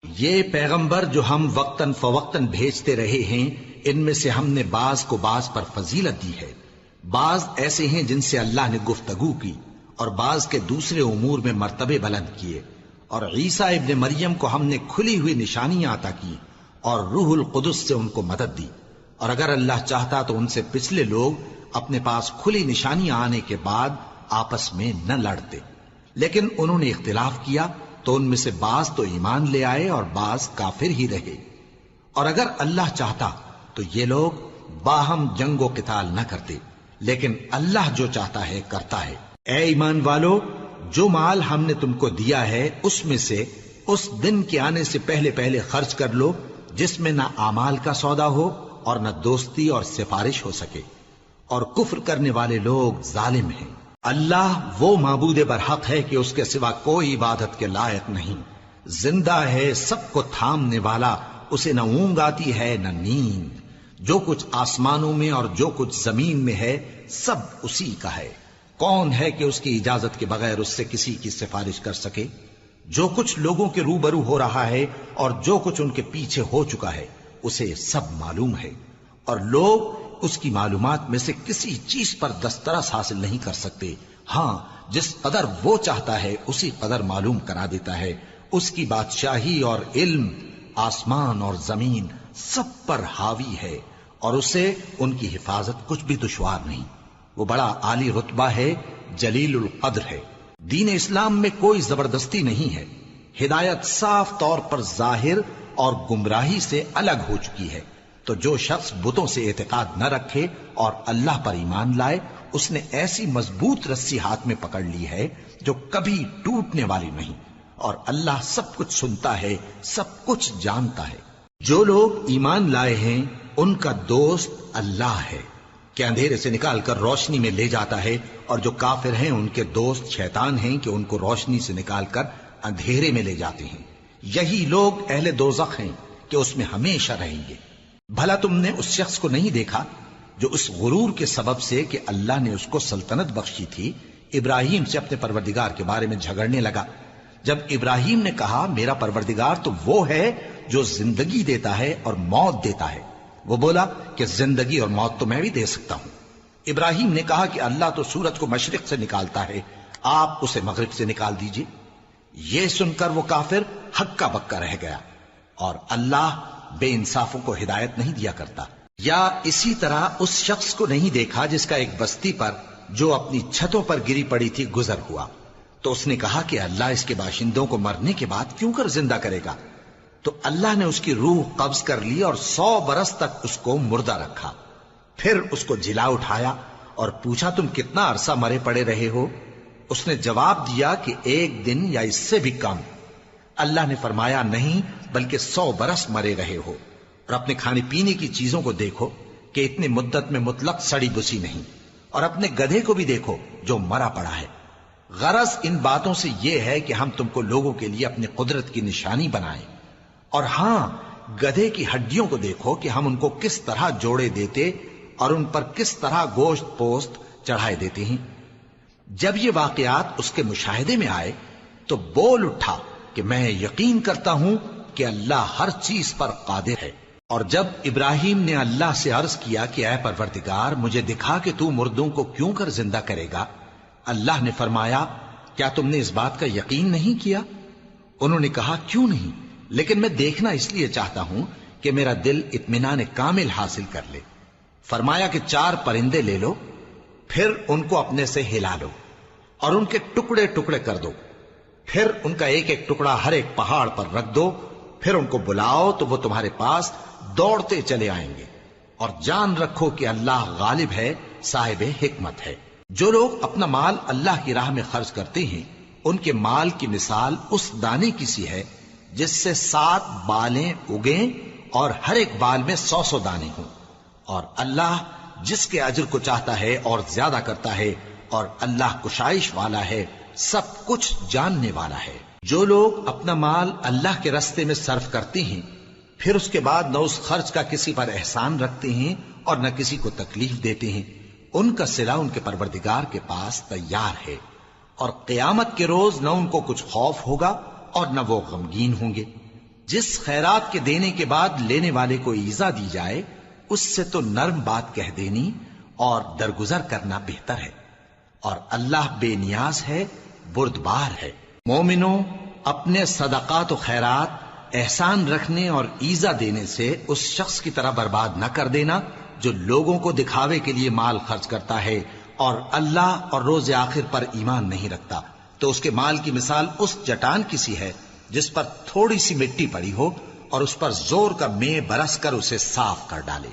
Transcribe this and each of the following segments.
یہ پیغمبر جو ہم وقتاً فوقتاً بھیجتے رہے ہیں، ان میں سے ہم نے بعض کو بعض پر فضیلت دی ہے۔ بعض ایسے ہیں جن سے اللہ نے گفتگو کی، اور بعض کے دوسرے امور میں مرتبے بلند کیے۔ اور عیسیٰ ابن مریم کو ہم نے کھلی ہوئی نشانیاں عطا کی اور روح القدس سے ان کو مدد دی۔ اور اگر اللہ چاہتا تو ان سے پچھلے لوگ اپنے پاس کھلی نشانیاں آنے کے بعد آپس میں نہ لڑتے، لیکن انہوں نے اختلاف کیا تو ان میں سے بعض تو ایمان لے آئے اور بعض کافر ہی رہے۔ اور اگر اللہ چاہتا تو یہ لوگ باہم جنگ و قتال نہ کرتے، لیکن اللہ جو چاہتا ہے کرتا ہے۔ اے ایمان والو، جو مال ہم نے تم کو دیا ہے اس میں سے اس دن کے آنے سے پہلے پہلے خرچ کر لو جس میں نہ اعمال کا سودا ہو اور نہ دوستی اور سفارش ہو سکے، اور کفر کرنے والے لوگ ظالم ہیں۔ اللہ وہ معبود برحق ہے کہ اس کے سوا کوئی عبادت کے لائق نہیں، زندہ ہے، سب کو تھامنے والا، اسے نہ اونگ آتی ہے نہ نیند۔ جو کچھ آسمانوں میں اور جو کچھ زمین میں ہے سب اسی کا ہے۔ کون ہے کہ اس کی اجازت کے بغیر اس سے کسی کی سفارش کر سکے؟ جو کچھ لوگوں کے روبرو ہو رہا ہے اور جو کچھ ان کے پیچھے ہو چکا ہے اسے سب معلوم ہے، اور لوگ اس کی معلومات میں سے کسی چیز پر دسترس حاصل نہیں کر سکتے۔ ہاں، جس قدر وہ چاہتا ہے اسی قدر معلوم کرا دیتا ہے۔ اس کی بادشاہی اور علم آسمان اور زمین سب پر حاوی ہے، اور اسے ان کی حفاظت کچھ بھی دشوار نہیں۔ وہ بڑا عالی رتبہ ہے، جلیل القدر ہے۔ دین اسلام میں کوئی زبردستی نہیں ہے، ہدایت صاف طور پر ظاہر اور گمراہی سے الگ ہو چکی ہے۔ تو جو شخص بتوں سے اعتقاد نہ رکھے اور اللہ پر ایمان لائے، اس نے ایسی مضبوط رسی ہاتھ میں پکڑ لی ہے جو کبھی ٹوٹنے والی نہیں، اور اللہ سب کچھ سنتا ہے، سب کچھ جانتا ہے۔ جو لوگ ایمان لائے ہیں ان کا دوست اللہ ہے کہ اندھیرے سے نکال کر روشنی میں لے جاتا ہے، اور جو کافر ہیں ان کے دوست شیطان ہیں کہ ان کو روشنی سے نکال کر اندھیرے میں لے جاتے ہیں۔ یہی لوگ اہل دوزخ ہیں کہ اس میں ہمیشہ رہیں گے۔ بھلا تم نے اس شخص کو نہیں دیکھا جو اس غرور کے سبب سے کہ اللہ نے اس کو سلطنت بخشی تھی، ابراہیم سے اپنے پروردگار کے بارے میں جھگڑنے لگا؟ جب ابراہیم نے کہا میرا پروردگار تو وہ ہے جو زندگی دیتا ہے اور موت دیتا ہے، وہ بولا کہ زندگی اور موت تو میں بھی دے سکتا ہوں۔ ابراہیم نے کہا کہ اللہ تو سورج کو مشرق سے نکالتا ہے، آپ اسے مغرب سے نکال دیجئے۔ یہ سن کر وہ کافر ہکا بکا رہ گیا، اور اللہ بے انصافوں کو ہدایت نہیں دیا کرتا۔ یا اسی طرح اس شخص کو نہیں دیکھا جس کا ایک بستی پر جو اپنی چھتوں پر گری پڑی تھی گزر ہوا، تو اس نے کہا کہ اللہ اس کے باشندوں کو مرنے کے بعد کیوں کر زندہ کرے گا؟ تو اللہ نے اس کی روح قبض کر لی اور 100 برس تک اس کو مردہ رکھا۔ پھر اس کو جلا اٹھایا اور پوچھا تم کتنا عرصہ مرے پڑے رہے ہو؟ اس نے جواب دیا کہ 1 دن یا اس سے بھی کم۔ اللہ نے فرمایا نہیں، بلکہ 100 برس مرے رہے ہو، اور اپنے کھانے پینے کی چیزوں کو دیکھو کہ اتنی مدت میں مطلق سڑی بسی نہیں، اور اپنے گدھے کو بھی دیکھو جو مرا پڑا ہے۔ غرض ان باتوں سے یہ ہے کہ ہم تم کو لوگوں کے لیے اپنی قدرت کی نشانی بنائیں۔ اور ہاں، گدھے کی ہڈیوں کو دیکھو کہ ہم ان کو کس طرح جوڑے دیتے اور ان پر کس طرح گوشت پوست چڑھائے دیتے ہیں۔ جب یہ واقعات اس کے مشاہدے میں آئے تو بول اٹھا کہ میں یقین کرتا ہوں کہ اللہ ہر چیز پر قادر ہے۔ اور جب ابراہیم نے اللہ سے عرض کیا کہ اے پروردگار مجھے دکھا کہ تو مردوں کو کیوں کر زندہ کرے گا، اللہ نے فرمایا کیا تم نے اس بات کا یقین نہیں کیا؟ انہوں نے کہا کیوں نہیں، لیکن میں دیکھنا اس لیے چاہتا ہوں کہ میرا دل اطمینان کامل حاصل کر لے۔ فرمایا کہ 4 پرندے لے لو، پھر ان کو اپنے سے ہلا لو اور ان کے ٹکڑے ٹکڑے کر دو، پھر ان کا ایک ایک ٹکڑا ہر ایک پہاڑ پر رکھ دو، پھر ان کو بلاؤ تو وہ تمہارے پاس دوڑتے چلے آئیں گے، اور جان رکھو کہ اللہ غالب ہے، صاحب حکمت ہے۔ جو لوگ اپنا مال اللہ کی راہ میں خرچ کرتے ہیں ان کے مال کی مثال اس دانے کی سی ہے جس سے 7 بالیں اگیں اور ہر ایک بال میں 100 دانے ہوں، اور اللہ جس کے اجر کو چاہتا ہے اور زیادہ کرتا ہے، اور اللہ کشائش والا ہے، سب کچھ جاننے والا ہے۔ جو لوگ اپنا مال اللہ کے راستے میں صرف کرتے ہیں پھر اس کے بعد نہ اس خرچ کا کسی پر احسان رکھتے ہیں اور نہ کسی کو تکلیف دیتے ہیں، ان کا صلہ ان کے پروردگار کے پاس تیار ہے، اور قیامت کے روز نہ ان کو کچھ خوف ہوگا اور نہ وہ غمگین ہوں گے۔ جس خیرات کے دینے کے بعد لینے والے کو ایذا دی جائے اس سے تو نرم بات کہہ دینی اور درگزر کرنا بہتر ہے، اور اللہ بے نیاز ہے، بردبار ہے۔ مومنوں، اپنے صدقات و خیرات احسان رکھنے اور ایذا دینے سے اس شخص کی طرح برباد نہ کر دینا جو لوگوں کو دکھاوے کے لیے مال خرچ کرتا ہے اور اللہ اور روز آخر پر ایمان نہیں رکھتا، تو اس کے مال کی مثال اس چٹان کی سی ہے جس پر تھوڑی سی مٹی پڑی ہو اور اس پر زور کا مے برس کر اسے صاف کر ڈالے۔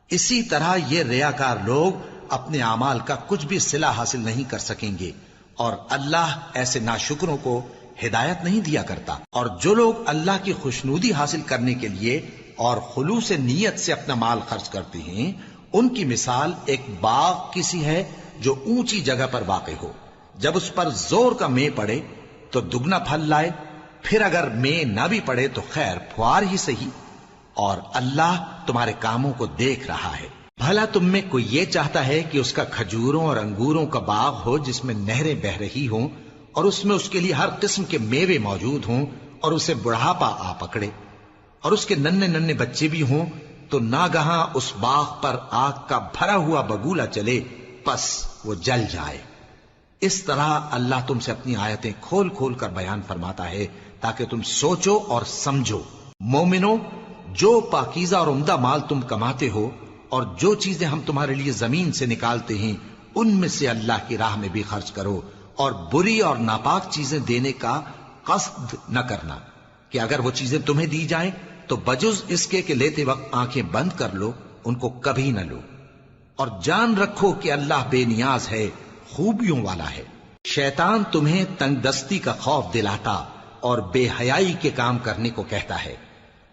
اسی طرح یہ ریاکار لوگ اپنے اعمال کا کچھ بھی صلہ حاصل نہیں کر سکیں گے، اور اللہ ایسے ناشکروں کو ہدایت نہیں دیا کرتا۔ اور جو لوگ اللہ کی خوشنودی حاصل کرنے کے لیے اور خلوص نیت سے اپنا مال خرچ کرتے ہیں، ان کی مثال ایک باغ کی سی ہے جو اونچی جگہ پر واقع ہو، جب اس پر زور کا مے پڑے تو دگنا پھل لائے، پھر اگر مے نہ بھی پڑے تو خیر پھوار ہی صحیح، اور اللہ تمہارے کاموں کو دیکھ رہا ہے۔ بھلا تم میں کوئی یہ چاہتا ہے کہ اس کا کھجوروں اور انگوروں کا باغ ہو جس میں نہریں بہ رہی ہوں اور اس میں اس کے لیے ہر قسم کے میوے موجود ہوں، اور اسے بڑھاپا آ پکڑے اور اس کے ننھے ننھے بچے بھی ہوں، تو ناگہاں اس باغ پر آگ کا بھرا ہوا بگولا چلے، پس وہ جل جائے۔ اس طرح اللہ تم سے اپنی آیتیں کھول کھول کر بیان فرماتا ہے تاکہ تم سوچو اور سمجھو۔ مومنو، جو پاکیزہ اور عمدہ مال تم کماتے ہو اور جو چیزیں ہم تمہارے لیے زمین سے نکالتے ہیں ان میں سے اللہ کی راہ میں بھی خرچ کرو، اور بری اور ناپاک چیزیں دینے کا قصد نہ کرنا کہ اگر وہ چیزیں تمہیں دی جائیں تو بجز اس کے کہ لیتے وقت آنکھیں بند کر لو، ان کو کبھی نہ لو، اور جان رکھو کہ اللہ بے نیاز ہے، خوبیوں والا ہے۔ شیطان تمہیں تنگ دستی کا خوف دلاتا اور بے حیائی کے کام کرنے کو کہتا ہے،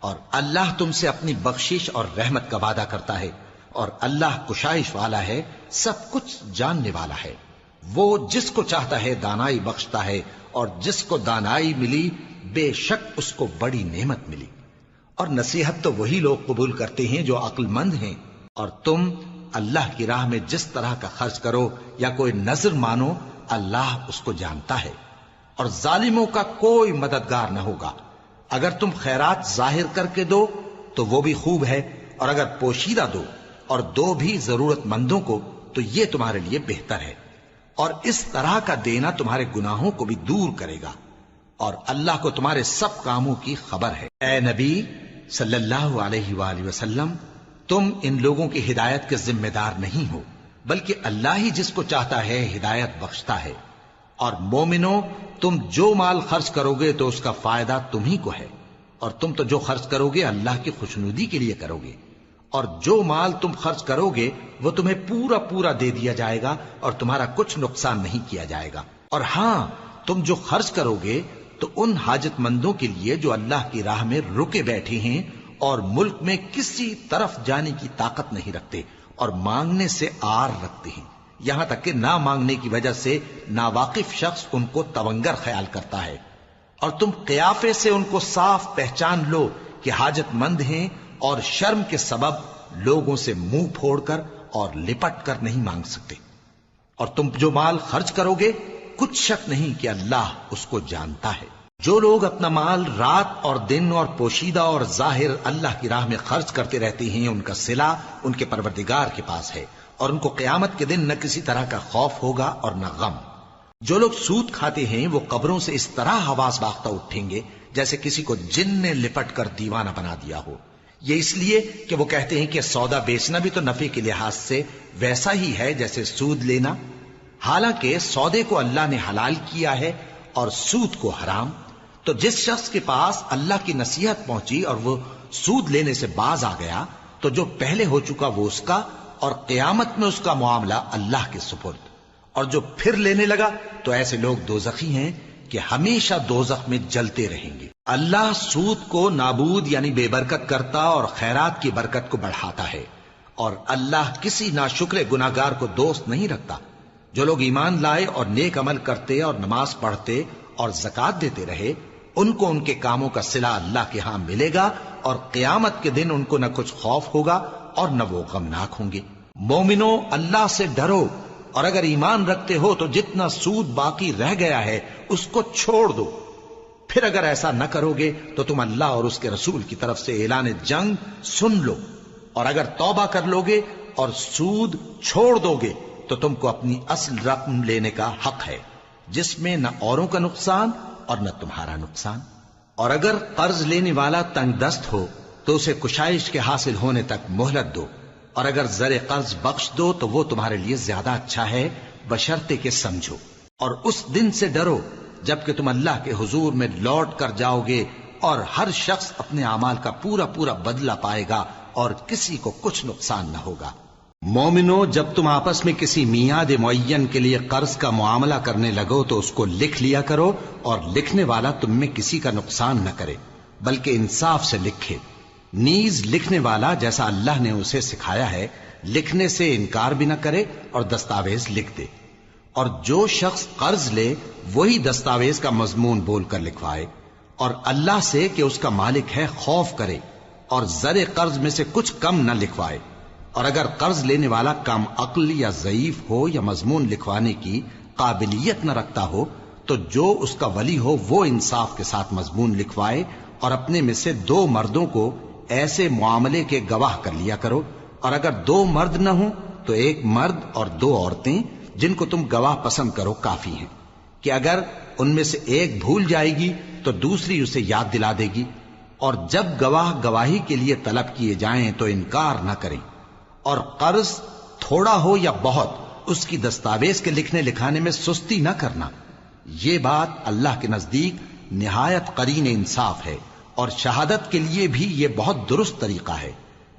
اور اللہ تم سے اپنی بخشش اور رحمت کا وعدہ کرتا ہے، اور اللہ کشائش والا ہے، سب کچھ جاننے والا ہے۔ وہ جس کو چاہتا ہے دانائی بخشتا ہے، اور جس کو دانائی ملی بے شک اس کو بڑی نعمت ملی۔ اور نصیحت تو وہی لوگ قبول کرتے ہیں جو عقل مند ہیں، اور تم اللہ کی راہ میں جس طرح کا خرچ کرو یا کوئی نذر مانو، اللہ اس کو جانتا ہے، اور ظالموں کا کوئی مددگار نہ ہوگا۔ اگر تم خیرات ظاہر کر کے دو تو وہ بھی خوب ہے، اور اگر پوشیدہ دو اور دو بھی ضرورت مندوں کو تو یہ تمہارے لیے بہتر ہے، اور اس طرح کا دینا تمہارے گناہوں کو بھی دور کرے گا، اور اللہ کو تمہارے سب کاموں کی خبر ہے۔ اے نبی صلی اللہ علیہ وآلہ وسلم، تم ان لوگوں کی ہدایت کے ذمہ دار نہیں ہو، بلکہ اللہ ہی جس کو چاہتا ہے ہدایت بخشتا ہے۔ اور مومنو، تم جو مال خرچ کرو گے تو اس کا فائدہ تمہیں کو ہے، اور تم تو جو خرچ کرو گے اللہ کی خوشنودی کے لیے کرو گے، اور جو مال تم خرچ کرو گے وہ تمہیں پورا پورا دے دیا جائے گا اور تمہارا کچھ نقصان نہیں کیا جائے گا۔ اور ہاں، تم جو خرچ کرو گے تو ان حاجت مندوں کے لیے جو اللہ کی راہ میں رکے بیٹھے ہیں اور ملک میں کسی طرف جانے کی طاقت نہیں رکھتے اور مانگنے سے آر رکھتے ہیں، یہاں تک کہ نہ مانگنے کی وجہ سے ناواقف شخص ان کو تونگر خیال کرتا ہے، اور تم قیافے سے ان کو صاف پہچان لو کہ حاجت مند ہیں، اور شرم کے سبب لوگوں سے منہ پھوڑ کر اور لپٹ کر نہیں مانگ سکتے۔ اور تم جو مال خرچ کرو گے کچھ شک نہیں کہ اللہ اس کو جانتا ہے۔ جو لوگ اپنا مال رات اور دن اور پوشیدہ اور ظاہر اللہ کی راہ میں خرچ کرتے رہتے ہیں، ان کا صلہ ان کے پروردگار کے پاس ہے، اور ان کو قیامت کے دن نہ کسی طرح کا خوف ہوگا اور نہ غم۔ جو لوگ سود کھاتے ہیں وہ قبروں سے اس طرح حواس باختہ اٹھیں گے جیسے کسی کو جن نے لپٹ کر دیوانہ بنا دیا ہو، یہ اس لیے کہ وہ کہتے ہیں کہ سودا بیچنا بھی تو نفع کے لحاظ سے ویسا ہی ہے جیسے سود لینا، حالانکہ سودے کو اللہ نے حلال کیا ہے اور سود کو حرام۔ تو جس شخص کے پاس اللہ کی نصیحت پہنچی اور وہ سود لینے سے باز آ گیا تو جو پہلے ہو چکا وہ اس کا، اور قیامت میں اس کا معاملہ اللہ کے سپرد، اور جو پھر لینے لگا تو ایسے لوگ دوزخی ہیں کہ ہمیشہ دوزخ میں جلتے رہیں گے۔ اللہ سود کو نابود یعنی بے برکت کرتا اور خیرات کی برکت کو بڑھاتا ہے، اور اللہ کسی ناشکر گناہگار کو دوست نہیں رکھتا۔ جو لوگ ایمان لائے اور نیک عمل کرتے اور نماز پڑھتے اور زکوٰۃ دیتے رہے، ان کو ان کے کاموں کا صلہ اللہ کے ہاں ملے گا، اور قیامت کے دن ان کو نہ کچھ خوف ہوگا اور نہ وہ غمناک ہوں گے۔ مومنو، اللہ سے ڈرو، اور اگر ایمان رکھتے ہو تو جتنا سود باقی رہ گیا ہے اس کو چھوڑ دو، پھر اگر ایسا نہ کرو گے تو تم اللہ اور اس کے رسول کی طرف سے اعلان جنگ سن لو، اور اگر توبہ کر لو گے اور سود چھوڑ دو گے تو تم کو اپنی اصل رقم لینے کا حق ہے، جس میں نہ اوروں کا نقصان اور نہ تمہارا نقصان۔ اور اگر قرض لینے والا تنگ دست ہو تو اسے کشائش کے حاصل ہونے تک مہلت دو، اور اگر زر قرض بخش دو تو وہ تمہارے لیے زیادہ اچھا ہے، بشرطے کہ سمجھو۔ اور اس دن سے ڈرو جبکہ تم اللہ کے حضور میں لوٹ کر جاؤ گے، اور ہر شخص اپنے اعمال کا پورا پورا بدلہ پائے گا اور کسی کو کچھ نقصان نہ ہوگا۔ مومنو، جب تم آپس میں کسی میعاد معین کے لیے قرض کا معاملہ کرنے لگو تو اس کو لکھ لیا کرو، اور لکھنے والا تم میں کسی کا نقصان نہ کرے بلکہ انصاف سے لکھے۔ نیز لکھنے والا جیسا اللہ نے اسے سکھایا ہے لکھنے سے انکار بھی نہ کرے اور دستاویز لکھ دے، اور جو شخص قرض لے وہی دستاویز کا مضمون بول کر لکھوائے، اور اللہ سے کہ اس کا مالک ہے خوف کرے، اور زر قرض میں سے کچھ کم نہ لکھوائے۔ اور اگر قرض لینے والا کم عقل یا ضعیف ہو یا مضمون لکھوانے کی قابلیت نہ رکھتا ہو تو جو اس کا ولی ہو وہ انصاف کے ساتھ مضمون لکھوائے، اور اپنے میں سے 2 مردوں کو ایسے معاملے کے گواہ کر لیا کرو، اور اگر 2 مرد نہ ہوں تو 1 مرد اور 2 عورتیں جن کو تم گواہ پسند کرو کافی ہیں، کہ اگر ان میں سے ایک بھول جائے گی تو دوسری اسے یاد دلا دے گی۔ اور جب گواہ گواہی کے لیے طلب کیے جائیں تو انکار نہ کریں، اور قرض تھوڑا ہو یا بہت اس کی دستاویز کے لکھنے لکھانے میں سستی نہ کرنا۔ یہ بات اللہ کے نزدیک نہایت قرین انصاف ہے، اور شہادت کے لیے بھی یہ بہت درست طریقہ ہے۔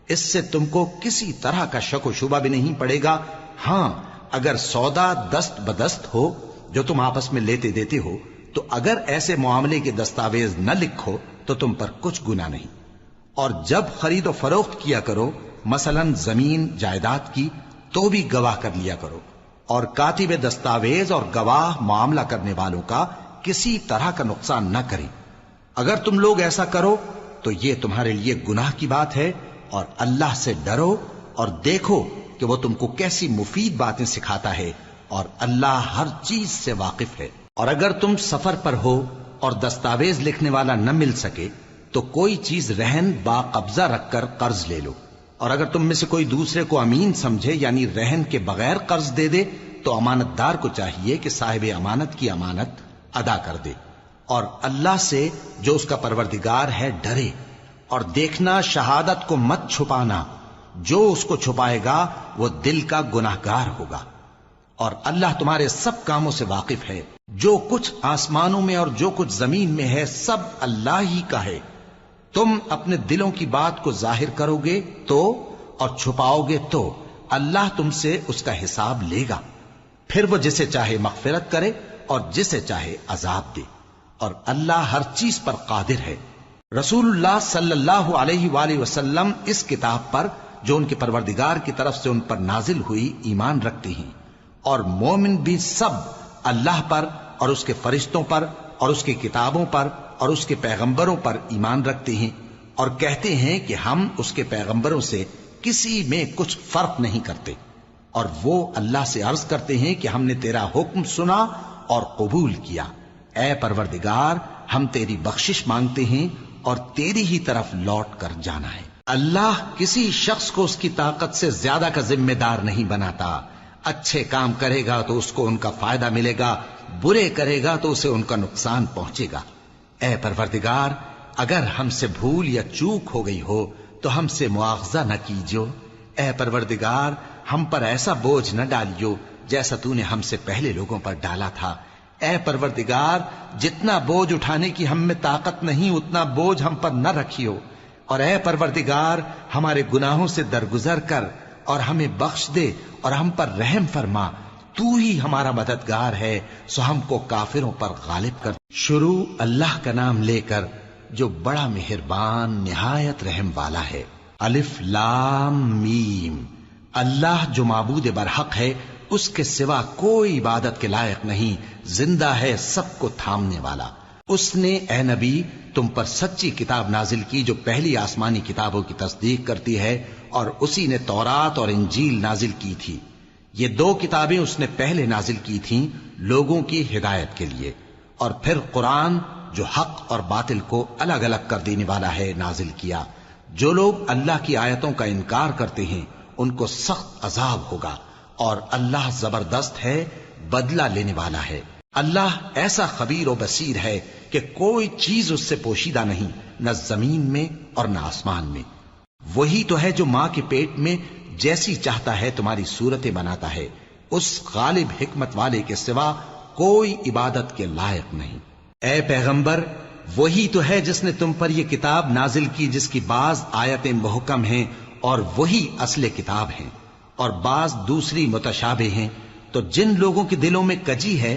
اس سے تم کو کسی طرح کا شک و شبہ بھی نہیں پڑے گا۔ ہاں، اگر سودا دست بدست ہو جو تم آپس میں لیتے دیتے ہو تو اگر ایسے معاملے کے دستاویز نہ لکھو تو تم پر کچھ گناہ نہیں۔ اور جب خرید و فروخت کیا کرو، مثلا زمین جائیداد کی، تو بھی گواہ کر لیا کرو، اور کاتب دستاویز اور گواہ معاملہ کرنے والوں کا کسی طرح کا نقصان نہ کریں۔ اگر تم لوگ ایسا کرو تو یہ تمہارے لیے گناہ کی بات ہے، اور اللہ سے ڈرو اور دیکھو کہ وہ تم کو کیسی مفید باتیں سکھاتا ہے، اور اللہ ہر چیز سے واقف ہے۔ اور اگر تم سفر پر ہو اور دستاویز لکھنے والا نہ مل سکے تو کوئی چیز رہن با قبضہ رکھ کر قرض لے لو، اور اگر تم میں سے کوئی دوسرے کو امین سمجھے یعنی رہن کے بغیر قرض دے دے تو امانت دار کو چاہیے کہ صاحب امانت کی امانت ادا کر دے، اور اللہ سے جو اس کا پروردگار ہے ڈرے، اور دیکھنا شہادت کو مت چھپانا، جو اس کو چھپائے گا وہ دل کا گناہگار ہوگا۔ اور اللہ تمہارے سب کاموں سے واقف ہے، جو کچھ آسمانوں میں اور جو کچھ زمین میں ہے سب اللہ ہی کا ہے۔ تم اپنے دلوں کی بات کو ظاہر کرو گے تو اور چھپاؤ گے تو اللہ تم سے اس کا حساب لے گا، پھر وہ جسے چاہے مغفرت کرے اور جسے چاہے عذاب دے، اور اللہ ہر چیز پر قادر ہے۔ رسول اللہ صلی اللہ علیہ وآلہ وسلم اس کتاب پر جو ان کے پروردگار کی طرف سے ان پر نازل ہوئی ایمان رکھتے ہیں، اور مومن بھی سب اللہ پر اور اس کے فرشتوں پر اور اس کی کتابوں پر اور اس کے پیغمبروں پر ایمان رکھتے ہیں، اور کہتے ہیں کہ ہم اس کے پیغمبروں سے کسی میں کچھ فرق نہیں کرتے، اور وہ اللہ سے عرض کرتے ہیں کہ ہم نے تیرا حکم سنا اور قبول کیا۔ اے پروردگار، ہم تیری بخشش مانگتے ہیں اور تیری ہی طرف لوٹ کر جانا ہے۔ اللہ کسی شخص کو اس کی طاقت سے زیادہ کا ذمہ دار نہیں بناتا۔ اچھے کام کرے گا تو اس کو ان کا فائدہ ملے گا، برے کرے گا تو اسے ان کا نقصان پہنچے گا۔ اے پروردگار، اگر ہم سے بھول یا چوک ہو گئی ہو تو ہم سے مواخذہ نہ کیجو۔ اے پروردگار، ہم پر ایسا بوجھ نہ ڈالیو جیسا تو نے ہم سے پہلے لوگوں پر ڈالا تھا۔ اے پروردگار، جتنا بوجھ اٹھانے کی ہم میں طاقت نہیں اتنا بوجھ ہم پر نہ رکھیو، اور اے پروردگار، ہمارے گناہوں سے درگزر کر اور ہمیں بخش دے اور ہم پر رحم فرما، تو ہی ہمارا مددگار ہے، سو ہم کو کافروں پر غالب کر۔ شروع اللہ کا نام لے کر جو بڑا مہربان نہایت رحم والا ہے۔ الف لام میم۔ اللہ جو معبود برحق ہے، اس کے سوا کوئی عبادت کے لائق نہیں، زندہ ہے، سب کو تھامنے والا۔ اس نے اے نبی تم پر سچی کتاب نازل کی جو پہلی آسمانی کتابوں کی تصدیق کرتی ہے، اور اسی نے تورات اور انجیل نازل کی تھی۔ یہ 2 کتابیں اس نے پہلے نازل کی تھیں لوگوں کی ہدایت کے لیے، اور پھر قرآن جو حق اور باطل کو الگ الگ کر دینے والا ہے نازل کیا۔ جو لوگ اللہ کی آیتوں کا انکار کرتے ہیں ان کو سخت عذاب ہوگا، اور اللہ زبردست ہے، بدلہ لینے والا ہے۔ اللہ ایسا خبیر و بصیر ہے کہ کوئی چیز اس سے پوشیدہ نہیں، نہ زمین میں اور نہ آسمان میں۔ وہی تو ہے جو ماں کے پیٹ میں جیسی چاہتا ہے تمہاری صورتیں بناتا ہے، اس غالب حکمت والے کے سوا کوئی عبادت کے لائق نہیں۔ اے پیغمبر، وہی تو ہے جس نے تم پر یہ کتاب نازل کی جس کی بعض آیتیں محکم ہیں اور وہی اصل کتاب ہیں، اور بعض دوسری متشابہ ہیں۔ تو جن لوگوں کے دلوں میں کجی ہے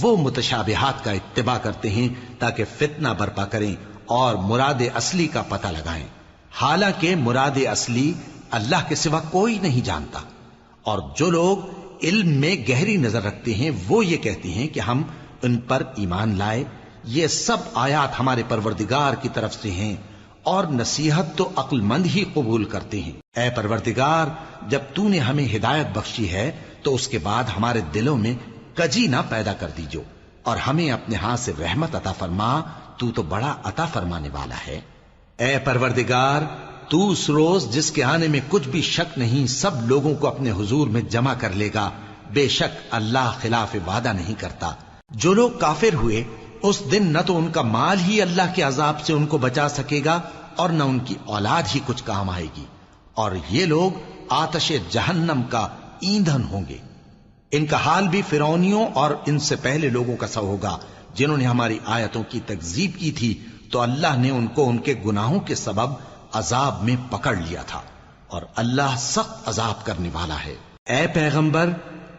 وہ متشابہات کا اتباع کرتے ہیں تاکہ فتنہ برپا کریں اور مراد اصلی کا پتہ لگائیں، حالانکہ مراد اصلی اللہ کے سوا کوئی نہیں جانتا۔ اور جو لوگ علم میں گہری نظر رکھتے ہیں وہ یہ کہتے ہیں کہ ہم ان پر ایمان لائے، یہ سب آیات ہمارے پروردگار کی طرف سے ہیں، اور نصیحت تو عقل مند ہی قبول کرتے ہیں۔ اے پروردگار، جب تو نے ہمیں ہدایت بخشی ہے تو اس کے بعد ہمارے دلوں میں کجی نہ پیدا کر دیجو، اور ہمیں اپنے ہاتھ سے رحمت عطا فرما، تو بڑا عطا فرمانے والا ہے۔ اے پروردگار، تو اس روز جس کے آنے میں کچھ بھی شک نہیں سب لوگوں کو اپنے حضور میں جمع کر لے گا، بے شک اللہ خلاف وعدہ نہیں کرتا۔ جو لوگ کافر ہوئے اس دن نہ تو ان کا مال ہی اللہ کے عذاب سے ان کو بچا سکے گا اور نہ ان کی اولاد ہی کچھ کام آئے گی، اور یہ لوگ آتش جہنم کا ایندھن ہوں گے۔ ان کا حال بھی فرعونیوں اور ان سے پہلے لوگوں کا سا ہوگا جنہوں نے ہماری آیتوں کی تکذیب کی تھی، تو اللہ نے ان کو ان کے گناہوں کے سبب عذاب میں پکڑ لیا تھا، اور اللہ سخت عذاب کرنے والا ہے۔ اے پیغمبر،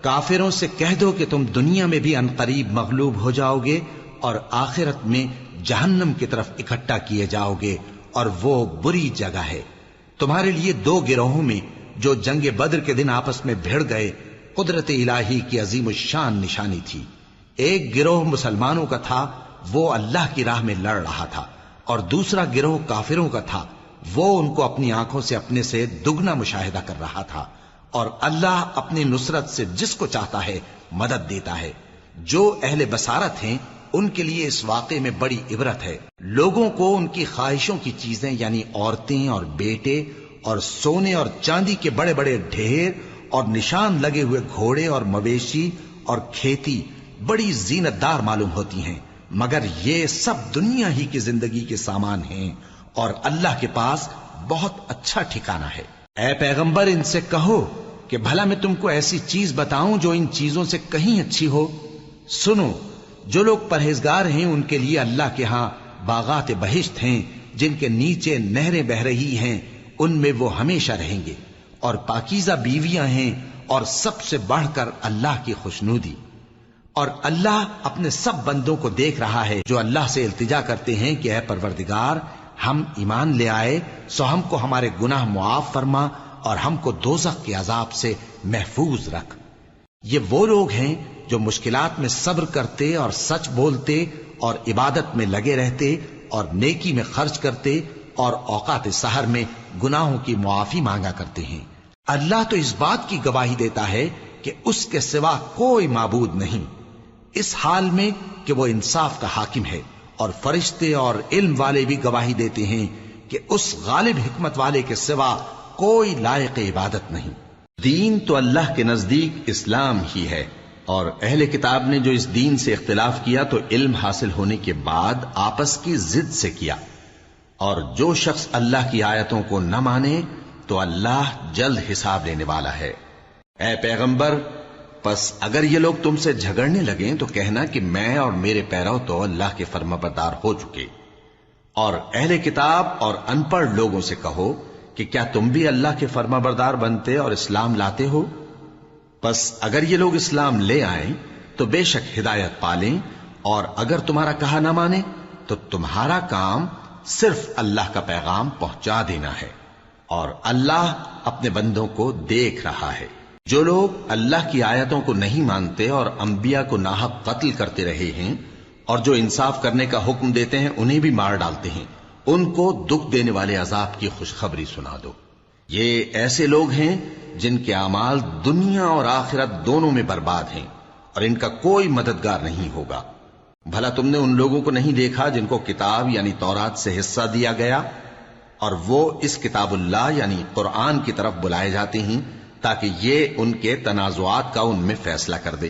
کافروں سے کہہ دو کہ تم دنیا میں بھی عنقریب مغلوب ہو جاؤ گے اور آخرت میں جہنم کی طرف اکٹھا کیے جاؤ گے، اور وہ بری جگہ ہے۔ تمہارے لیے دو گروہوں میں جو جنگ بدر کے دن آپس میں بھڑ گئے قدرت الہی کی عظیم الشان نشانی تھی۔ ایک گروہ مسلمانوں کا تھا، وہ اللہ کی راہ میں لڑ رہا تھا، اور دوسرا گروہ کافروں کا تھا، وہ ان کو اپنی آنکھوں سے اپنے سے دگنا مشاہدہ کر رہا تھا۔ اور اللہ اپنی نصرت سے جس کو چاہتا ہے مدد دیتا ہے۔ جو اہل بصارت ہیں ان کے لیے اس واقعے میں بڑی عبرت ہے۔ لوگوں کو ان کی خواہشوں کی چیزیں یعنی عورتیں اور بیٹے اور سونے اور چاندی کے بڑے بڑے ڈھیر اور نشان لگے ہوئے گھوڑے اور مویشی اور کھیتی بڑی زینت دار معلوم ہوتی ہیں، مگر یہ سب دنیا ہی کی زندگی کے سامان ہیں، اور اللہ کے پاس بہت اچھا ٹھکانہ ہے۔ اے پیغمبر، ان سے کہو کہ بھلا میں تم کو ایسی چیز بتاؤں جو ان چیزوں سے کہیں اچھی ہو؟ سنو، جو لوگ پرہیزگار ہیں ان کے لیے اللہ کے ہاں باغات بہشت ہیں جن کے نیچے نہریں بہ رہی ہیں، ان میں وہ ہمیشہ رہیں گے، اور پاکیزہ بیویاں ہیں، اور سب سے بڑھ کر اللہ کی خوشنودی۔ اور اللہ اپنے سب بندوں کو دیکھ رہا ہے جو اللہ سے التجا کرتے ہیں کہ اے پروردگار، ہم ایمان لے آئے سو ہم کو ہمارے گناہ معاف فرما اور ہم کو دوزخ کے عذاب سے محفوظ رکھ۔ یہ وہ لوگ ہیں جو مشکلات میں صبر کرتے اور سچ بولتے اور عبادت میں لگے رہتے اور نیکی میں خرچ کرتے اور اوقات سحر میں گناہوں کی معافی مانگا کرتے ہیں۔ اللہ تو اس بات کی گواہی دیتا ہے کہ اس کے سوا کوئی معبود نہیں، اس حال میں کہ وہ انصاف کا حاکم ہے، اور فرشتے اور علم والے بھی گواہی دیتے ہیں کہ اس غالب حکمت والے کے سوا کوئی لائق عبادت نہیں۔ دین تو اللہ کے نزدیک اسلام ہی ہے، اور اہل کتاب نے جو اس دین سے اختلاف کیا تو علم حاصل ہونے کے بعد آپس کی ضد سے کیا، اور جو شخص اللہ کی آیتوں کو نہ مانے تو اللہ جلد حساب لینے والا ہے۔ اے پیغمبر، پس اگر یہ لوگ تم سے جھگڑنے لگیں تو کہنا کہ میں اور میرے پیرو تو اللہ کے فرمانبردار ہو چکے، اور اہل کتاب اور ان پڑھ لوگوں سے کہو کہ کیا تم بھی اللہ کے فرمانبردار بنتے اور اسلام لاتے ہو؟ پس اگر یہ لوگ اسلام لے آئیں تو بے شک ہدایت پالیں، اور اگر تمہارا کہا نہ مانے تو تمہارا کام صرف اللہ کا پیغام پہنچا دینا ہے، اور اللہ اپنے بندوں کو دیکھ رہا ہے۔ جو لوگ اللہ کی آیتوں کو نہیں مانتے اور انبیاء کو ناحق قتل کرتے رہے ہیں، اور جو انصاف کرنے کا حکم دیتے ہیں انہیں بھی مار ڈالتے ہیں، ان کو دکھ دینے والے عذاب کی خوشخبری سنا دو۔ یہ ایسے لوگ ہیں جن کے اعمال دنیا اور آخرت دونوں میں برباد ہیں، اور ان کا کوئی مددگار نہیں ہوگا۔ بھلا تم نے ان لوگوں کو نہیں دیکھا جن کو کتاب یعنی تورات سے حصہ دیا گیا اور وہ اس کتاب اللہ یعنی قرآن کی طرف بلائے جاتے ہیں تاکہ یہ ان کے تنازعات کا ان میں فیصلہ کر دے؟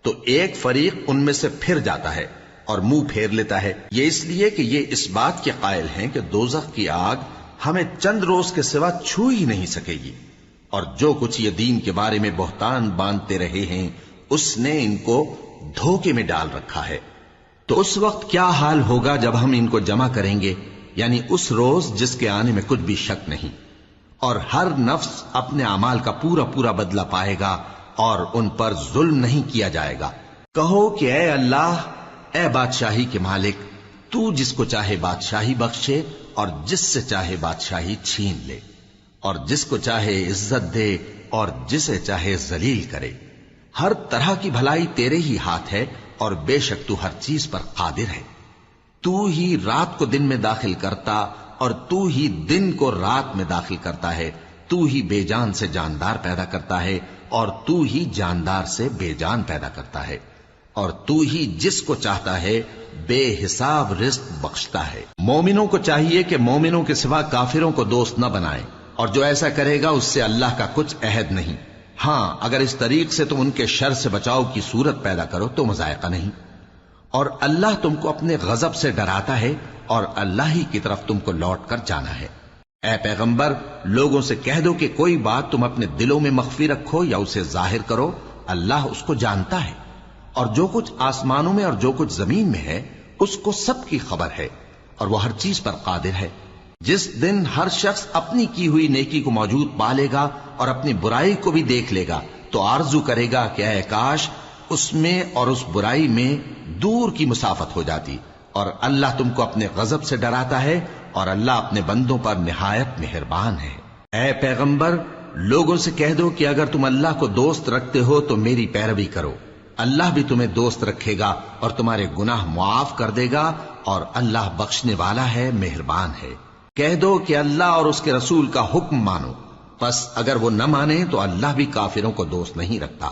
تو ایک فریق ان میں سے پھر جاتا ہے اور منہ پھیر لیتا ہے، یہ اس لیے کہ یہ اس بات کے قائل ہیں کہ دوزخ کی آگ ہمیں چند روز کے سوا چھو ہی نہیں سکے گی، اور جو کچھ یہ دین کے بارے میں بہتان باندھتے رہے ہیں اس نے ان کو دھوکے میں ڈال رکھا ہے۔ تو اس وقت کیا حال ہوگا جب ہم ان کو جمع کریں گے، یعنی اس روز جس کے آنے میں کچھ بھی شک نہیں، اور ہر نفس اپنے اعمال کا پورا پورا بدلہ پائے گا اور ان پر ظلم نہیں کیا جائے گا۔ کہو کہ اے اللہ، اے بادشاہی کے مالک، تو جس کو چاہے بادشاہی بخشے اور جس سے چاہے بادشاہی چھین لے، اور جس کو چاہے عزت دے اور جسے چاہے ذلیل کرے۔ ہر طرح کی بھلائی تیرے ہی ہاتھ ہے اور بے شک تو ہر چیز پر قادر ہے۔ تو ہی رات کو دن میں داخل کرتا اور تو ہی دن کو رات میں داخل کرتا ہے، تو ہی بے جان سے جاندار پیدا کرتا ہے اور تو ہی جاندار سے بے جان پیدا کرتا ہے، اور تو ہی جس کو چاہتا ہے بے حساب رزق بخشتا ہے۔ مومنوں کو چاہیے کہ مومنوں کے سوا کافروں کو دوست نہ بنائیں، اور جو ایسا کرے گا اس سے اللہ کا کچھ عہد نہیں۔ ہاں، اگر اس طریق سے تم ان کے شر سے بچاؤ کی صورت پیدا کرو تو مذائقہ نہیں، اور اللہ تم کو اپنے غضب سے ڈراتا ہے اور اللہ ہی کی طرف تم کو لوٹ کر جانا ہے۔ اے پیغمبر، لوگوں سے کہہ دو کہ کوئی بات تم اپنے دلوں میں مخفی رکھو یا اسے ظاہر کرو، اللہ اس کو جانتا ہے، اور جو کچھ آسمانوں میں اور جو کچھ زمین میں ہے اس کو سب کی خبر ہے، اور وہ ہر چیز پر قادر ہے۔ جس دن ہر شخص اپنی کی ہوئی نیکی کو موجود پا لے گا اور اپنی برائی کو بھی دیکھ لے گا تو آرزو کرے گا کہ اے کاش اس میں اور اس برائی میں دور کی مسافت ہو جاتی، اور اللہ تم کو اپنے غضب سے ڈراتا ہے اور اللہ اپنے بندوں پر نہایت مہربان ہے۔ اے پیغمبر، لوگوں سے کہہ دو کہ اگر تم اللہ کو دوست رکھتے ہو تو میری پیروی کرو، اللہ بھی تمہیں دوست رکھے گا اور تمہارے گناہ معاف کر دے گا، اور اللہ بخشنے والا ہے، مہربان ہے۔ کہہ دو کہ اللہ اور اس کے رسول کا حکم مانو، پس اگر وہ نہ مانے تو اللہ بھی کافروں کو دوست نہیں رکھتا۔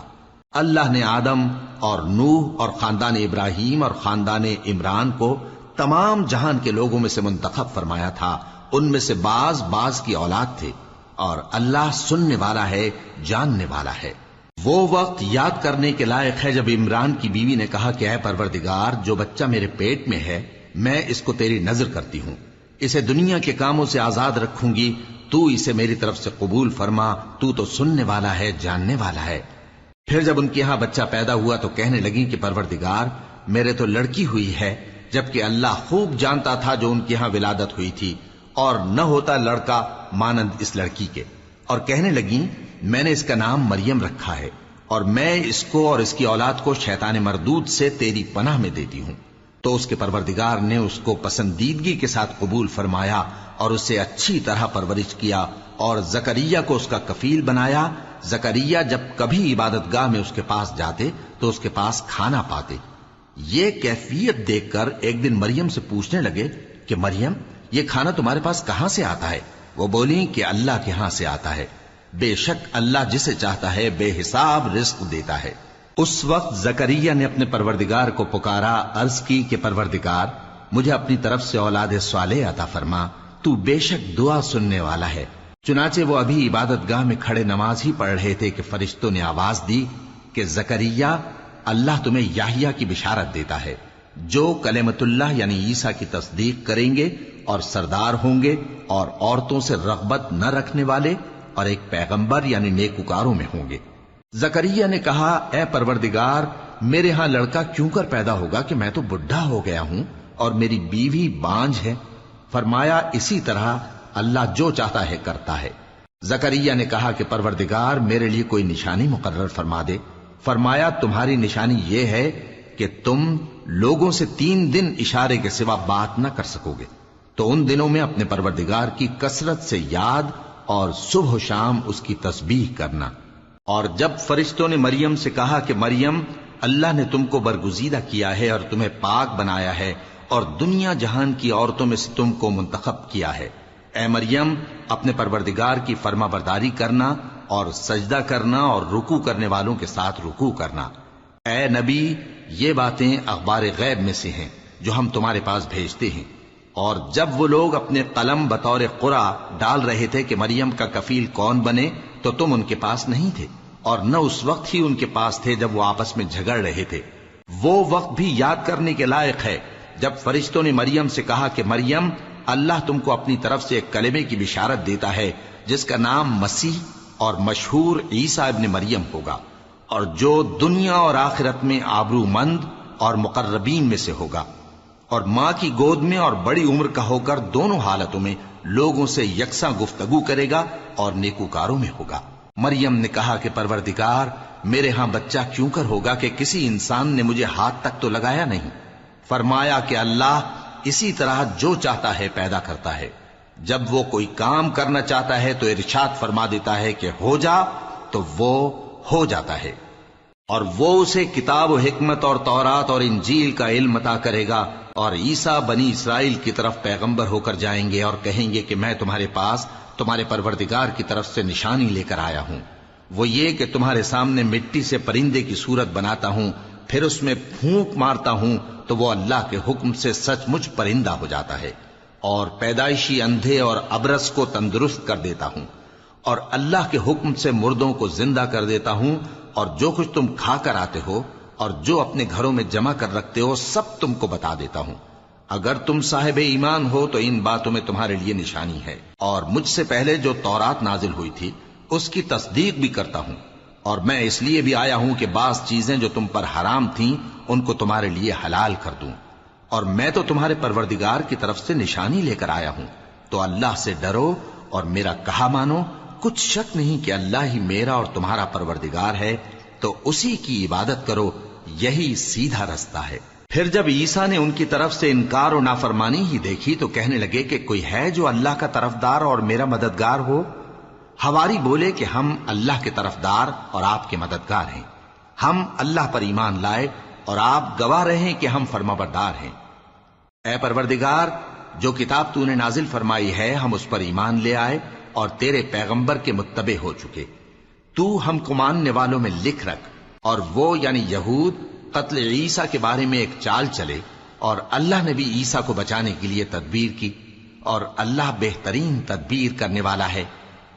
اللہ نے آدم اور نوح اور خاندان ابراہیم اور خاندان عمران کو تمام جہان کے لوگوں میں سے منتخب فرمایا تھا، ان میں سے بعض کی اولاد تھے، اور اللہ سننے والا ہے، جاننے والا ہے۔ وہ وقت یاد کرنے کے لائق ہے جب عمران کی بیوی نے کہا کہ اے پروردگار، جو بچہ میرے پیٹ میں ہے میں اس کو تیری نذر کرتی ہوں، اسے دنیا کے کاموں سے آزاد رکھوں گی، تو اسے میری طرف سے قبول فرما، تو تو سننے والا ہے، جاننے والا ہے۔ پھر جب ان کے ہاں بچہ پیدا ہوا تو کہنے لگی کہ پروردگار، میرے تو لڑکی ہوئی ہے، جبکہ اللہ خوب جانتا تھا جو ان کے ہاں ولادت ہوئی تھی، اور نہ ہوتا لڑکا مانند اس لڑکی کے۔ اور کہنے لگیں میں نے اس کا نام مریم رکھا ہے، اور میں اس کو اور اس کی اولاد کو شیطان مردود سے تیری پناہ میں دیتی ہوں۔ تو اس کے پروردگار نے اس کو پسندیدگی کے ساتھ قبول فرمایا اور اسے اچھی طرح پرورش کیا، اور زکریا کو اس کا کفیل بنایا۔ زکریا جب کبھی عبادت گاہ میں اس کے پاس جاتے تو اس کے پاس کھانا پاتے۔ یہ کیفیت دیکھ کر ایک دن مریم سے پوچھنے لگے کہ مریم، یہ کھانا تمہارے پاس کہاں سے آتا ہے؟ وہ بولی کہ اللہ کے ہاں سے آتا ہے، بے شک اللہ جسے چاہتا ہے بے حساب رزق دیتا ہے۔ اس وقت زکریا نے اپنے پروردگار کو پکارا، عرض کی کہ پروردگار، مجھے اپنی طرف سے اولاد صالح عطا فرما، تو بے شک دعا سننے والا ہے۔ چنانچہ وہ ابھی عبادت گاہ میں کھڑے نماز ہی پڑھ رہے تھے کہ فرشتوں نے آواز دی کہ زکریا، اللہ تمہیں یحییٰ کی بشارت دیتا ہے، جو کلمۃ اللہ یعنی عیسیٰ کی تصدیق کریں گے اور سردار ہوں گے اور عورتوں سے رغبت نہ رکھنے والے اور ایک پیغمبر یعنی نیکوکاروں میں ہوں گے۔ زکریا نے کہا، اے پروردگار، میرے ہاں لڑکا کیوں کر پیدا ہوگا کہ میں تو بڈھا ہو گیا ہوں اور میری بیوی بانجھ ہے؟ فرمایا، اسی طرح اللہ جو چاہتا ہے کرتا ہے۔ زکریا نے کہا کہ پروردگار، میرے لیے کوئی نشانی مقرر فرما دے۔ فرمایا، تمہاری نشانی یہ ہے کہ تم لوگوں سے 3 دن اشارے کے سوا بات نہ کر سکو گے، تو ان دنوں میں اپنے پروردگار کی کثرت سے یاد اور صبح و شام اس کی تسبیح کرنا۔ اور جب فرشتوں نے مریم سے کہا کہ مریم، اللہ نے تم کو برگزیدہ کیا ہے اور تمہیں پاک بنایا ہے اور دنیا جہان کی عورتوں میں سے تم کو منتخب کیا ہے، اے مریم، اپنے پروردگار کی فرما برداری کرنا اور سجدہ کرنا اور رکوع کرنے والوں کے ساتھ رکوع کرنا۔ اے نبی، یہ باتیں اخبار غیب میں سے ہیں جو ہم تمہارے پاس بھیجتے ہیں۔ اور جب وہ لوگ اپنے قلم بطور قرعہ ڈال رہے تھے کہ مریم کا کفیل کون بنے تو تم ان کے پاس نہیں تھے، اور نہ اس وقت ہی ان کے پاس تھے جب وہ آپس میں جھگڑ رہے تھے۔ وہ وقت بھی یاد کرنے کے لائق ہے جب فرشتوں نے مریم سے کہا کہ مریم، اللہ تم کو اپنی طرف سے ایک کلمے کی بشارت دیتا ہے جس کا نام مسیح اور مشہور عیسیٰ ابن مریم ہوگا، اور جو دنیا اور آخرت میں آبرو مند اور مقربین میں سے ہوگا، اور ماں کی گود میں اور بڑی عمر کا ہو کر دونوں حالتوں میں لوگوں سے یکساں گفتگو کرے گا اور نیکوکاروں میں ہوگا۔ مریم نے کہا کہ پروردگار، میرے ہاں بچہ کیوں کر ہوگا کہ کسی انسان نے مجھے ہاتھ تک تو لگایا نہیں۔ فرمایا کہ اللہ اسی طرح جو چاہتا ہے پیدا کرتا ہے، جب وہ کوئی کام کرنا چاہتا ہے تو ارشاد فرما دیتا ہے کہ ہو جا تو وہ ہو جاتا ہے۔ اور وہ اسے کتاب و حکمت اور تورات اور انجیل کا علم عطا کرے گا، اور عیسیٰ بنی اسرائیل کی طرف پیغمبر ہو کر جائیں گے اور کہیں گے کہ میں تمہارے پاس تمہارے پروردگار کی طرف سے نشانی لے کر آیا ہوں، وہ یہ کہ تمہارے سامنے مٹی سے پرندے کی صورت بناتا ہوں، پھر اس میں پھونک مارتا ہوں تو وہ اللہ کے حکم سے سچ مچ پرندہ ہو جاتا ہے، اور پیدائشی اندھے اور ابرص کو تندرست کر دیتا ہوں، اور اللہ کے حکم سے مردوں کو زندہ کر دیتا ہوں، اور جو کچھ تم کھا کر آتے ہو اور جو اپنے گھروں میں جمع کر رکھتے ہو سب تم کو بتا دیتا ہوں۔ اگر تم صاحب ایمان ہو تو ان باتوں میں تمہارے لیے نشانی ہے، اور مجھ سے پہلے جو تورات نازل ہوئی تھی اس کی تصدیق بھی کرتا ہوں، اور میں اس لیے بھی آیا ہوں کہ بعض چیزیں جو تم پر حرام تھیں ان کو تمہارے لیے حلال کر دوں، اور میں تو تمہارے پروردگار کی طرف سے نشانی لے کر آیا ہوں۔ تو اللہ سے ڈرو اور میرا کہا مانو، کچھ شک نہیں کہ اللہ ہی میرا اور تمہارا پروردگار ہے، تو اسی کی عبادت کرو، یہی سیدھا رستہ ہے۔ پھر جب عیسیٰ نے ان کی طرف سے انکار و نافرمانی ہی دیکھی تو کہنے لگے کہ کوئی ہے جو اللہ کا طرفدار اور میرا مددگار ہو؟ حواری بولے کہ ہم اللہ کے طرفدار اور آپ کے مددگار ہیں، ہم اللہ پر ایمان لائے اور آپ گواہ رہیں کہ ہم فرمانبردار ہیں۔ اے پروردگار، جو کتاب تو نے نازل فرمائی ہے ہم اس پر ایمان لے آئے اور تیرے پیغمبر کے متبع ہو چکے، تو ہم کو ماننے والوں میں لکھ رکھ۔ اور وہ یعنی یہود قتل عیسیٰ کے بارے میں ایک چال چلے، اور اللہ نے بھی عیسیٰ کو بچانے کے لیے تدبیر کی، اور اللہ بہترین تدبیر کرنے والا ہے۔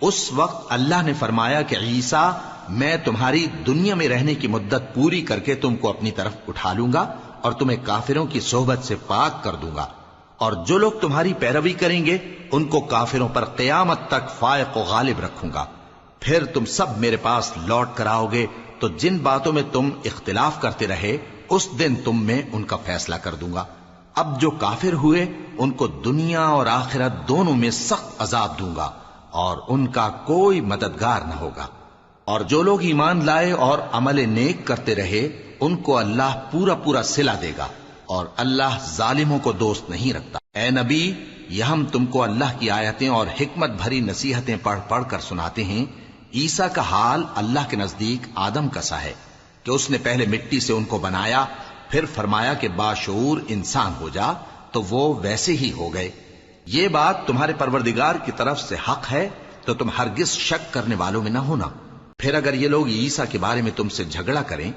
اس وقت اللہ نے فرمایا کہ عیسیٰ، میں تمہاری دنیا میں رہنے کی مدت پوری کر کے تم کو اپنی طرف اٹھا لوں گا اور تمہیں کافروں کی صحبت سے پاک کر دوں گا، اور جو لوگ تمہاری پیروی کریں گے ان کو کافروں پر قیامت تک فائق و غالب رکھوں گا۔ پھر تم سب میرے پاس لوٹ کر آؤ گے تو جن باتوں میں تم اختلاف کرتے رہے اس دن تم میں ان کا فیصلہ کر دوں گا۔ اب جو کافر ہوئے ان کو دنیا اور آخرت دونوں میں سخت عذاب دوں گا، اور ان کا کوئی مددگار نہ ہوگا۔ اور جو لوگ ایمان لائے اور عمل نیک کرتے رہے ان کو اللہ پورا پورا صلہ دے گا، اور اللہ ظالموں کو دوست نہیں رکھتا۔ اے نبی، یہ ہم تم کو اللہ کی آیتیں اور حکمت بھری نصیحتیں پڑھ پڑھ کر سناتے ہیں۔ عیسیٰ کا حال اللہ کے نزدیک آدم کا سا ہے کہ اس نے پہلے مٹی سے ان کو بنایا، پھر فرمایا کہ باشعور انسان ہو جا، تو وہ ویسے ہی ہو گئے۔ یہ بات تمہارے پروردگار کی طرف سے حق ہے، تو تم ہرگز شک کرنے والوں میں نہ ہونا۔ پھر اگر یہ لوگ عیسیٰ کے بارے میں تم سے جھگڑا کریں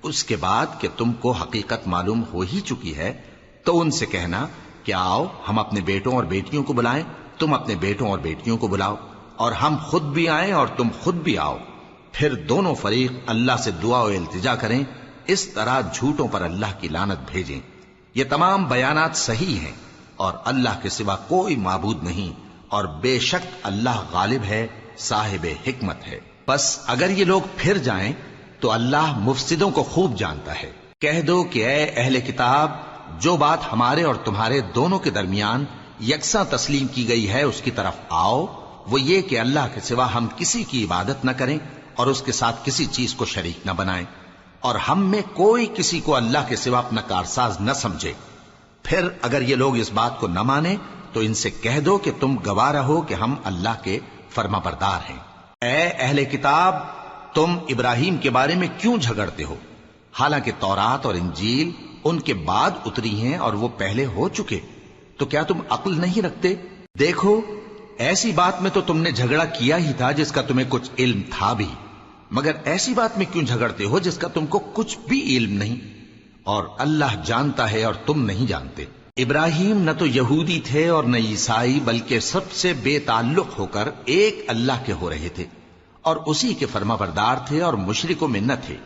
اس کے بعد کہ تم کو حقیقت معلوم ہو ہی چکی ہے، تو ان سے کہنا کہ آؤ ہم اپنے بیٹوں اور بیٹیوں کو بلائیں، تم اپنے بیٹوں اور بیٹیوں کو بلاؤ، اور ہم خود بھی آئیں اور تم خود بھی آؤ، پھر دونوں فریق اللہ سے دعا و التجا کریں، اس طرح جھوٹوں پر اللہ کی لعنت بھیجیں۔ یہ تمام بیانات صحیح ہیں، اور اللہ کے سوا کوئی معبود نہیں، اور بے شک اللہ غالب ہے، صاحب حکمت ہے۔ بس اگر یہ لوگ پھر جائیں تو اللہ مفسدوں کو خوب جانتا ہے۔ کہہ دو کہ اے اہل کتاب، جو بات ہمارے اور تمہارے دونوں کے درمیان یکساں تسلیم کی گئی ہے اس کی طرف آؤ، وہ یہ کہ اللہ کے سوا ہم کسی کی عبادت نہ کریں اور اس کے ساتھ کسی چیز کو شریک نہ بنائیں، اور ہم میں کوئی کسی کو اللہ کے سوا اپنا کارساز نہ سمجھے۔ پھر اگر یہ لوگ اس بات کو نہ مانیں تو ان سے کہہ دو کہ تم گواہ رہو کہ ہم اللہ کے فرما بردار ہیں۔ اے اہل کتاب، تم ابراہیم کے بارے میں کیوں جھگڑتے ہو؟ حالانکہ تورات اور انجیل ان کے بعد اتری ہیں اور وہ پہلے ہو چکے، تو کیا تم عقل نہیں رکھتے؟ دیکھو، ایسی بات میں تو تم نے جھگڑا کیا ہی تھا جس کا تمہیں کچھ علم تھا بھی، مگر ایسی بات میں کیوں جھگڑتے ہو جس کا تم کو کچھ بھی علم نہیں؟ اور اللہ جانتا ہے اور تم نہیں جانتے۔ ابراہیم نہ تو یہودی تھے اور نہ عیسائی، بلکہ سب سے بے تعلق ہو کر ایک اللہ کے ہو رہے تھے اور اسی کے فرما بردار تھے اور مشرکوں میں نہ تھے۔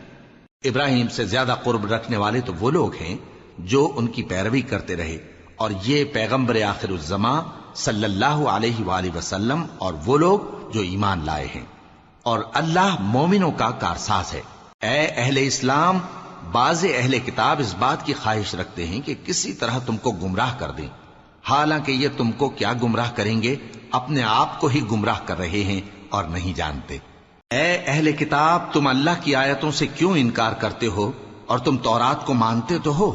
ابراہیم سے زیادہ قرب رکھنے والے تو وہ لوگ ہیں جو ان کی پیروی کرتے رہے، اور یہ پیغمبر آخر الزماں صلی اللہ علیہ وآلہ وسلم اور وہ لوگ جو ایمان لائے ہیں، اور اللہ مومنوں کا کارساز ہے۔ اے اہل اسلام، بعض اہل کتاب اس بات کی خواہش رکھتے ہیں کہ کسی طرح تم کو گمراہ کر دیں، حالانکہ یہ تم کو کیا گمراہ کریں گے، اپنے آپ کو ہی گمراہ کر رہے ہیں اور نہیں جانتے۔ اے اہل کتاب، تم اللہ کی آیتوں سے کیوں انکار کرتے ہو اور تم تورات کو مانتے تو ہو؟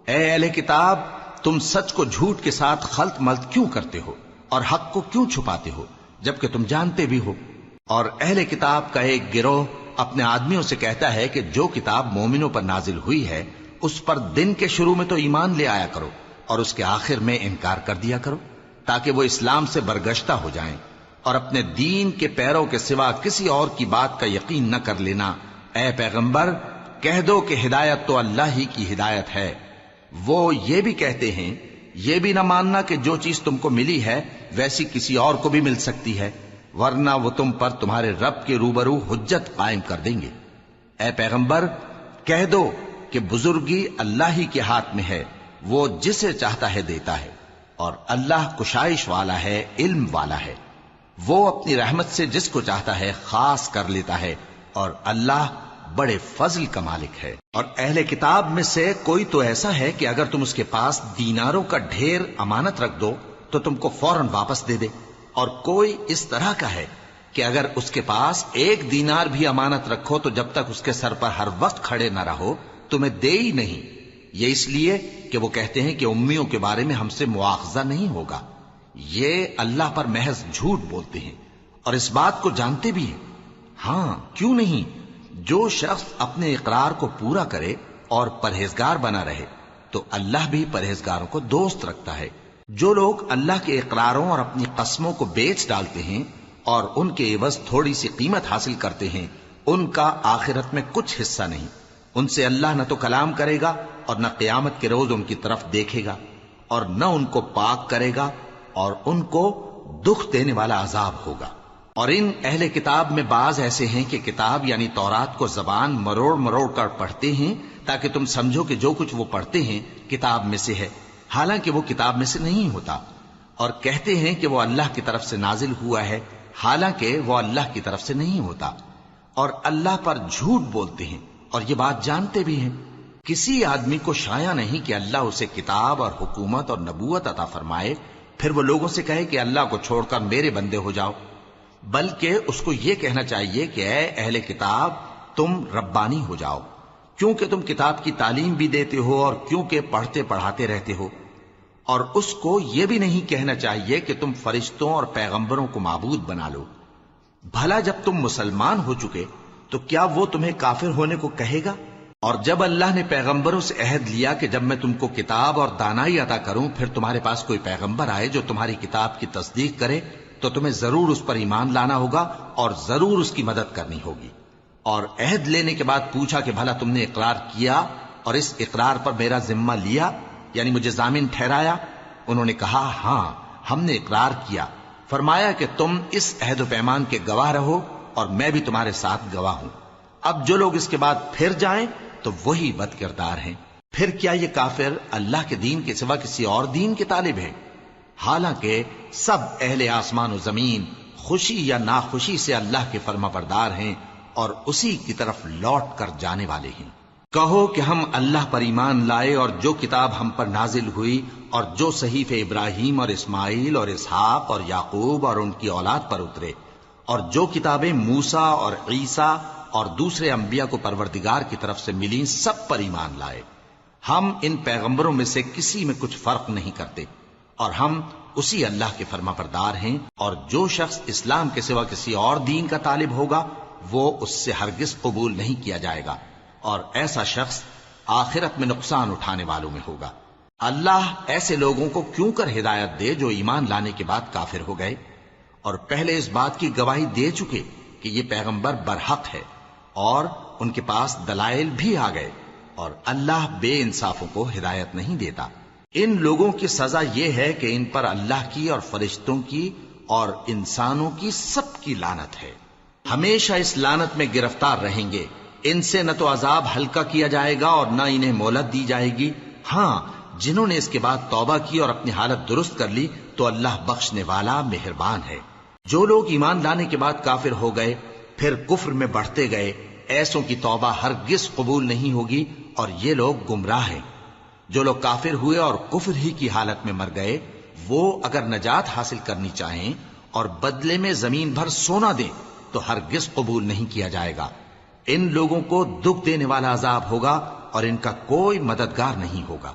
اے اہل کتاب، تم سچ کو جھوٹ کے ساتھ خلط ملط کیوں کرتے ہو اور حق کو کیوں چھپاتے ہو جبکہ تم جانتے بھی ہو؟ اور اہل کتاب کا ایک گروہ اپنے آدمیوں سے کہتا ہے کہ جو کتاب مومنوں پر نازل ہوئی ہے اس پر دن کے شروع میں تو ایمان لے آیا کرو اور اس کے آخر میں انکار کر دیا کرو، تاکہ وہ اسلام سے برگشتہ ہو جائیں اور اپنے دین کے پیروں کے سوا کسی اور کی بات کا یقین نہ کر لینا۔ اے پیغمبر، کہہ دو کہ ہدایت تو اللہ ہی کی ہدایت ہے۔ وہ یہ بھی کہتے ہیں، یہ بھی نہ ماننا کہ جو چیز تم کو ملی ہے ویسی کسی اور کو بھی مل سکتی ہے، ورنہ وہ تم پر تمہارے رب کے روبرو حجت قائم کر دیں گے۔ اے پیغمبر، کہہ دو کہ بزرگی اللہ ہی کے ہاتھ میں ہے، وہ جسے چاہتا ہے دیتا ہے، اور اللہ کشائش والا ہے، علم والا ہے۔ وہ اپنی رحمت سے جس کو چاہتا ہے خاص کر لیتا ہے، اور اللہ بڑے فضل کا مالک ہے۔ اور اہل کتاب میں سے کوئی تو ایسا ہے کہ اگر تم اس کے پاس دیناروں کا ڈھیر امانت رکھ دو تو تم کو فوراً واپس دے دے، اور کوئی اس طرح کا ہے کہ اگر اس کے پاس ایک دینار بھی امانت رکھو تو جب تک اس کے سر پر ہر وقت کھڑے نہ رہو تمہیں دے ہی نہیں، یہ اس لیے کہ وہ کہتے ہیں کہ امیوں کے بارے میں ہم سے مواخذہ نہیں ہوگا۔ یہ اللہ پر محض جھوٹ بولتے ہیں اور اس بات کو جانتے بھی ہیں۔ ہاں کیوں نہیں، جو شخص اپنے اقرار کو پورا کرے اور پرہیزگار بنا رہے تو اللہ بھی پرہیزگاروں کو دوست رکھتا ہے۔ جو لوگ اللہ کے اقراروں اور اپنی قسموں کو بیچ ڈالتے ہیں اور ان کے عوض تھوڑی سی قیمت حاصل کرتے ہیں، ان کا آخرت میں کچھ حصہ نہیں۔ ان سے اللہ نہ تو کلام کرے گا اور نہ قیامت کے روز ان کی طرف دیکھے گا، اور نہ ان کو پاک کرے گا، اور ان کو دکھ دینے والا عذاب ہوگا۔ اور ان اہل کتاب میں بعض ایسے ہیں کہ کتاب یعنی تورات کو زبان مروڑ مروڑ کر پڑھتے ہیں تاکہ تم سمجھو کہ جو کچھ وہ پڑھتے ہیں کتاب میں سے ہے، حالانکہ وہ کتاب میں سے نہیں ہوتا، اور کہتے ہیں کہ وہ اللہ کی طرف سے نازل ہوا ہے، حالانکہ وہ اللہ کی طرف سے نہیں ہوتا، اور اللہ پر جھوٹ بولتے ہیں اور یہ بات جانتے بھی ہیں۔ کسی آدمی کو شایع نہیں کہ اللہ اسے کتاب اور حکومت اور نبوت عطا فرمائے پھر وہ لوگوں سے کہے کہ اللہ کو چھوڑ کر میرے بندے ہو جاؤ، بلکہ اس کو یہ کہنا چاہیے کہ اے اہل کتاب، تم ربانی ہو جاؤ، کیونکہ تم کتاب کی تعلیم بھی دیتے ہو اور کیونکہ پڑھتے پڑھاتے رہتے ہو۔ اور اس کو یہ بھی نہیں کہنا چاہیے کہ تم فرشتوں اور پیغمبروں کو معبود بنا لو۔ بھلا جب تم مسلمان ہو چکے تو کیا وہ تمہیں کافر ہونے کو کہے گا؟ اور جب اللہ نے پیغمبروں سے عہد لیا کہ جب میں تم کو کتاب اور دانائی عطا کروں پھر تمہارے پاس کوئی پیغمبر آئے جو تمہاری کتاب کی تصدیق کرے تو تمہیں ضرور اس پر ایمان لانا ہوگا اور ضرور اس کی مدد کرنی ہوگی۔ اور عہد لینے کے بعد پوچھا کہ بھلا تم نے اقرار کیا اور اس اقرار پر میرا ذمہ لیا، یعنی مجھے ضامن ٹھہرایا؟ انہوں نے کہا ہاں ہم نے اقرار کیا۔ فرمایا کہ تم اس عہد و پیمان کے گواہ رہو اور میں بھی تمہارے ساتھ گواہ ہوں۔ اب جو لوگ اس کے بعد پھر جائیں تو وہی بد کردار ہیں۔ پھر کیا یہ کافر اللہ کے دین کے سوا کسی اور دین کے طالب ہیں؟ حالانکہ سب اہل آسمان و زمین خوشی یا ناخوشی سے اللہ کے فرما بردار ہیں اور اسی کی طرف لوٹ کر جانے والے ہیں۔ کہو کہ ہم اللہ پر ایمان لائے اور جو کتاب ہم پر نازل ہوئی اور جو صحیفے ابراہیم اور اسماعیل اور اسحاق اور یعقوب اور ان کی اولاد پر اترے، اور جو کتابیں موسیٰ اور عیسیٰ اور دوسرے انبیاء کو پروردگار کی طرف سے ملیں، سب پر ایمان لائے۔ ہم ان پیغمبروں میں سے کسی میں کچھ فرق نہیں کرتے، اور ہم اسی اللہ کے فرما بردار ہیں۔ اور جو شخص اسلام کے سوا کسی اور دین کا طالب ہوگا وہ اس سے ہرگز قبول نہیں کیا جائے گا، اور ایسا شخص آخرت میں نقصان اٹھانے والوں میں ہوگا۔ اللہ ایسے لوگوں کو کیوں کر ہدایت دے جو ایمان لانے کے بعد کافر ہو گئے اور پہلے اس بات کی گواہی دے چکے کہ یہ پیغمبر برحق ہے اور ان کے پاس دلائل بھی آ گئے، اور اللہ بے انصافوں کو ہدایت نہیں دیتا۔ ان لوگوں کی سزا یہ ہے کہ ان پر اللہ کی اور فرشتوں کی اور انسانوں کی سب کی لعنت ہے، ہمیشہ اس لعنت میں گرفتار رہیں گے۔ ان سے نہ تو عذاب ہلکا کیا جائے گا اور نہ انہیں مہلت دی جائے گی۔ ہاں، جنہوں نے اس کے بعد توبہ کی اور اپنی حالت درست کر لی تو اللہ بخشنے والا مہربان ہے۔ جو لوگ ایمان لانے کے بعد کافر ہو گئے پھر کفر میں بڑھتے گئے، ایسوں کی توبہ ہرگز قبول نہیں ہوگی اور یہ لوگ گمراہ ہیں۔ جو لوگ کافر ہوئے اور کفر ہی کی حالت میں مر گئے، وہ اگر نجات حاصل کرنی چاہیں اور بدلے میں زمین بھر سونا دیں تو ہرگز قبول نہیں کیا جائے گا۔ ان لوگوں کو دکھ دینے والا عذاب ہوگا اور ان کا کوئی مددگار نہیں ہوگا۔